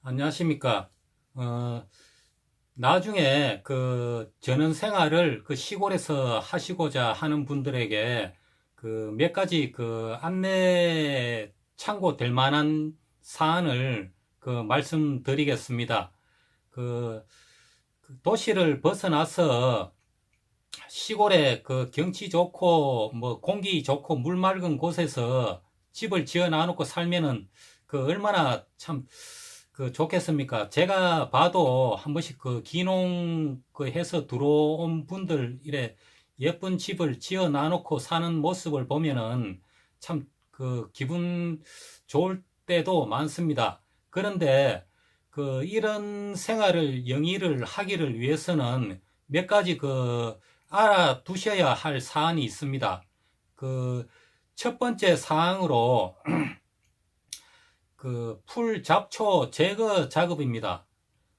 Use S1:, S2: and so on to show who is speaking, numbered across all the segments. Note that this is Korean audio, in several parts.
S1: 안녕하십니까. 어, 나중에 그 전원 생활을 그 시골에서 하시고자 하는 분들에게 그 몇 가지 그 안내 참고될 만한 사안을 그 말씀드리겠습니다. 그, 그 도시를 벗어나서 시골에 그 경치 좋고 뭐 공기 좋고 물 맑은 곳에서 집을 지어 놔놓고 살면은 그 얼마나 참 그 좋겠습니까? 제가 봐도 한 번씩 그 기농 그 해서 들어온 분들 이래 예쁜 집을 지어 놔놓고 사는 모습을 보면은 참 그 기분 좋을 때도 많습니다. 그런데 그 이런 생활을 영위를 하기를 위해서는 몇 가지 그 알아두셔야 할 사안이 있습니다. 그 첫 번째 사항으로 그 풀 잡초 제거 작업입니다.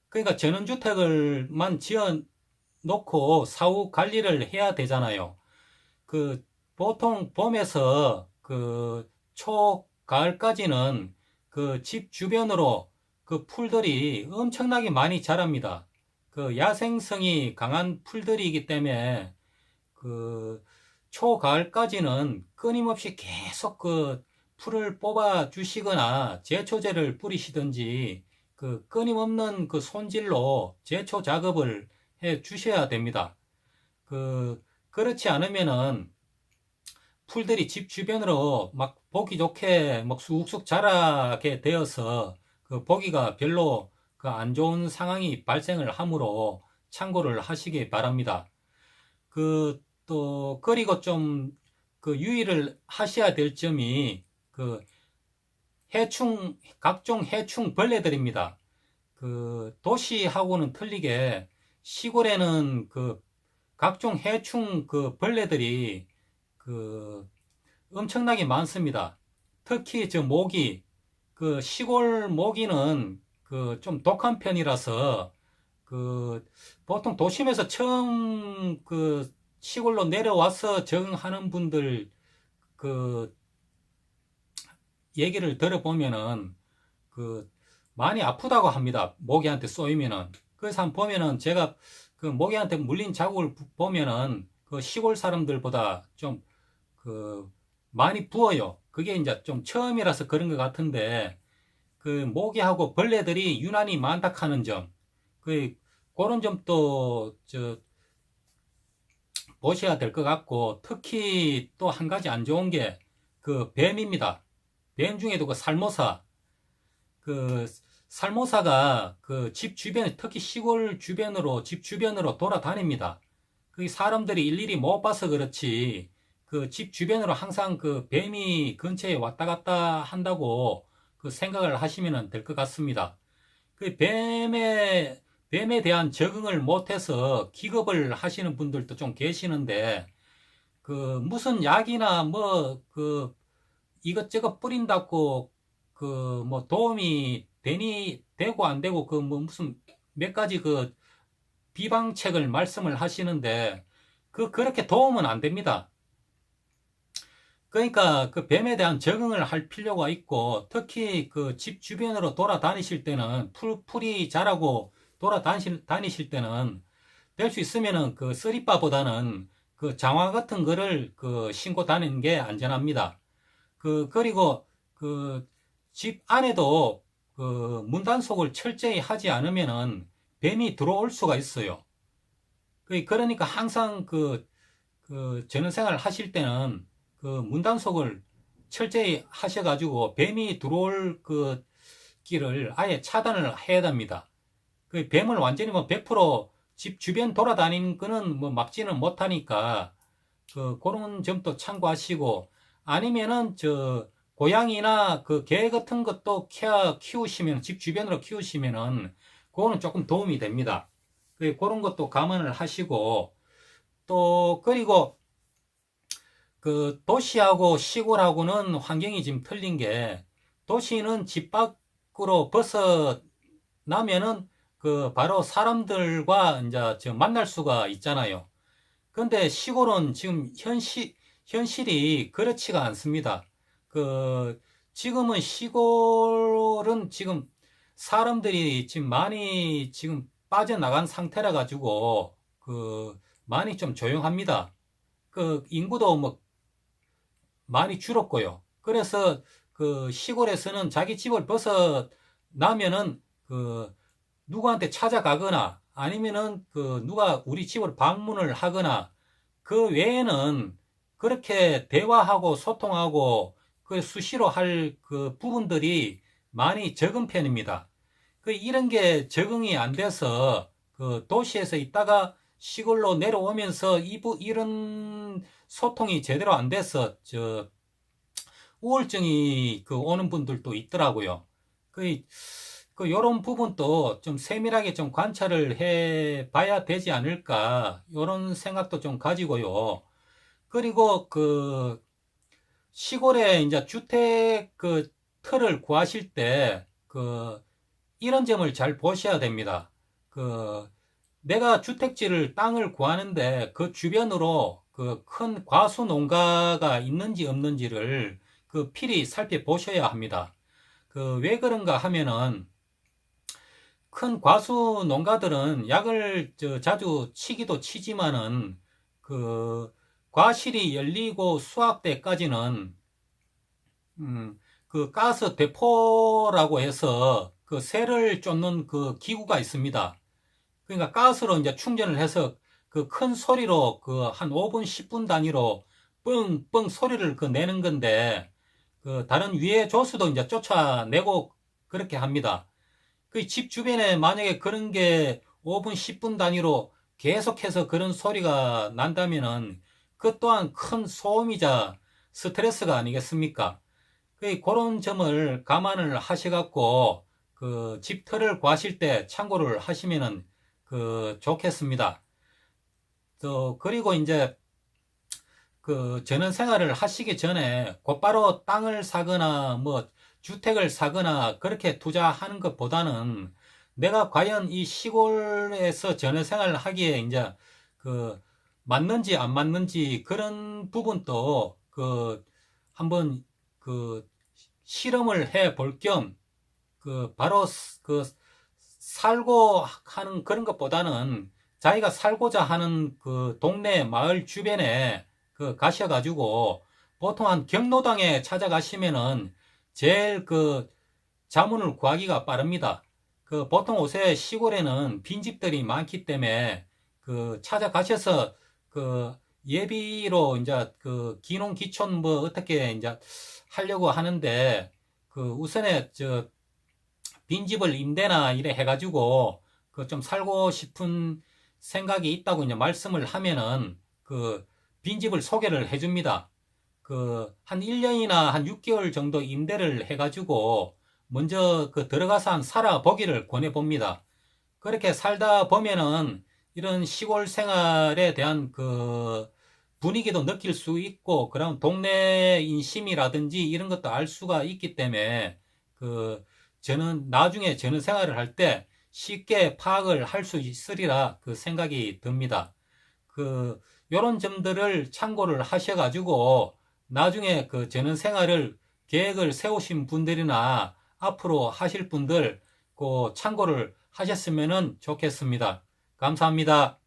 S1: 그러니까 전원주택을만 지어 놓고 사후 관리를 해야 되잖아요. 그 보통 봄에서 그 초가을까지는 그 집 주변으로 그 풀들이 엄청나게 많이 자랍니다. 그 야생성이 강한 풀들이기 때문에 그 초가을까지는 끊임없이 계속 그 풀을 뽑아 주시거나 제초제를 뿌리시든지 그 끊임없는 그 손질로 제초 작업을 해 주셔야 됩니다. 그 그렇지 않으면은 풀들이 집 주변으로 막 보기 좋게 막 쑥쑥 자라게 되어서 그 보기가 별로 그 안 좋은 상황이 발생을 하므로 참고를 하시기 바랍니다. 그 또 그리고 좀 그 유의를 하셔야 될 점이 그 해충 각종 해충 벌레들입니다. 그 도시하고는 틀리게 시골에는 그 각종 해충 그 벌레들이 그 엄청나게 많습니다. 특히 저 모기, 그 시골 모기는 그 좀 독한 편이라서 그 보통 도심에서 처음 그 시골로 내려와서 적응하는 분들 그 얘기를 들어보면은 그 많이 아프다고 합니다. 모기한테 쏘이면은. 그래서 한번 보면은 제가 그 모기한테 물린 자국을 보면은 그 시골 사람들보다 좀 그 많이 부어요. 그게 이제 좀 처음이라서 그런 것 같은데 그 모기하고 벌레들이 유난히 많다 하는 점, 그 그런 점도 저 보셔야 될 것 같고 특히 또 한 가지 안 좋은 게 그 뱀입니다. 뱀 중에도 그 살모사, 그 살모사가 그 집 주변에 특히 시골 주변으로 집 주변으로 돌아다닙니다. 그 사람들이 일일이 못 봐서 그렇지 그 집 주변으로 항상 그 뱀이 근처에 왔다 갔다 한다고 그 생각을 하시면 될 것 같습니다. 그 뱀에 대한 적응을 못해서 기겁을 하시는 분들도 좀 계시는데 그 무슨 약이나 뭐 그 이것저것 뿌린다고 그 뭐 도움이 되고 안 되고 그 뭐 무슨 몇 가지 그 비방책을 말씀을 하시는데 그렇게 도움은 안 됩니다. 그러니까 그 뱀에 대한 적응을 할 필요가 있고 특히 그 집 주변으로 돌아다니실 때는 풀이 자라고 다니실 때는 될 수 있으면은 그 쓰리바보다는 그 장화 같은 거를 그 신고 다니는 게 안전합니다. 그리고 그 집 안에도 그 문단속을 철저히 하지 않으면은 뱀이 들어올 수가 있어요. 그러니까 항상 그 전원생활 하실 때는 그 문단속을 철저히 하셔가지고 뱀이 들어올 그 길을 아예 차단을 해야 됩니다. 그 뱀을 완전히 뭐 100%집 주변 돌아다니는 거는 뭐 막지는 못하니까 그런 점도 참고하시고 아니면은 저 고양이나 그 개 같은 것도 키우시면 집 주변으로 키우시면은 그거는 조금 도움이 됩니다. 그런 것도 감안을 하시고 또 그리고 그 도시하고 시골하고는 환경이 지금 틀린 게 도시는 집 밖으로 벗어나면은 그 바로 사람들과 이제 저 만날 수가 있잖아요. 근데 시골은 지금 현실이 그렇지가 않습니다. 그 지금은 시골은 지금 사람들이 지금 많이 지금 빠져나간 상태라 가지고 많이 좀 조용합니다. 인구도 뭐 많이 줄었고요. 그래서 시골에서는 자기 집을 벗어나면은 누구한테 찾아가거나 아니면은 누가 우리 집을 방문을 하거나 그 외에는 그렇게 대화하고 소통하고 수시로 할 부분들이 많이 적은 편입니다. 이런 게 적응이 안 돼서 도시에서 있다가 시골로 내려오면서 이런 소통이 제대로 안 돼서 우울증이 오는 분들도 있더라고요. 요런 부분도 좀 세밀하게 좀 관찰을 해 봐야 되지 않을까, 요런 생각도 좀 가지고요. 그리고 시골에 이제 주택 틀을 구하실 때 이런 점을 잘 보셔야 됩니다. 내가 주택지를 땅을 구하는데 그 주변으로 큰 과수 농가가 있는지 없는지를 필히 살펴보셔야 합니다. 왜 그런가 하면은 큰 과수 농가들은 약을 자주 치기도 치지만은 과실이 열리고 수확 때까지는 가스 대포라고 해서 새를 쫓는 기구가 있습니다. 그러니까 가스로 이제 충전을 해서 큰 소리로 한 5분, 10분 단위로 뻥뻥 소리를 내는 건데 다른 위에 조수도 이제 쫓아내고 그렇게 합니다. 집 주변에 만약에 그런 게 5분, 10분 단위로 계속해서 그런 소리가 난다면은 그 또한 큰 소음이자 스트레스가 아니겠습니까? 그런 점을 감안을 하셔갖고 집 틀을 구하실 때 참고를 하시면은 좋겠습니다. 그리고 이제 전원 생활을 하시기 전에 곧바로 땅을 사거나 뭐 주택을 사거나 그렇게 투자하는 것보다는 내가 과연 이 시골에서 전원 생활을 하기에 이제 맞는지 안 맞는지 그런 부분도 한번 실험을 해 볼 겸 바로 살고 하는 그런 것보다는 자기가 살고자 하는 동네 마을 주변에 가셔가지고 보통 한 경로당에 찾아가시면은 제일 자문을 구하기가 빠릅니다. 보통 요새 시골에는 빈집들이 많기 때문에 찾아가셔서 예비로 이제 기농 기촌 뭐 어떻게 이제 하려고 하는데 우선에 빈집을 임대나 이래 해가지고 좀 살고 싶은 생각이 있다고 이제 말씀을 하면은 빈집을 소개를 해줍니다. 한 1년이나 한 6개월 정도 임대를 해가지고 먼저 들어가서 한 살아보기를 권해봅니다. 그렇게 살다 보면은 이런 시골 생활에 대한 분위기도 느낄 수 있고, 그런 동네 인심이라든지 이런 것도 알 수가 있기 때문에 저는 나중에 저는 생활을 할 때 쉽게 파악을 할 수 있으리라 생각이 듭니다. 요런 점들을 참고를 하셔가지고 나중에 전원 생활을 계획을 세우신 분들이나 앞으로 하실 분들 참고를 하셨으면 좋겠습니다. 감사합니다.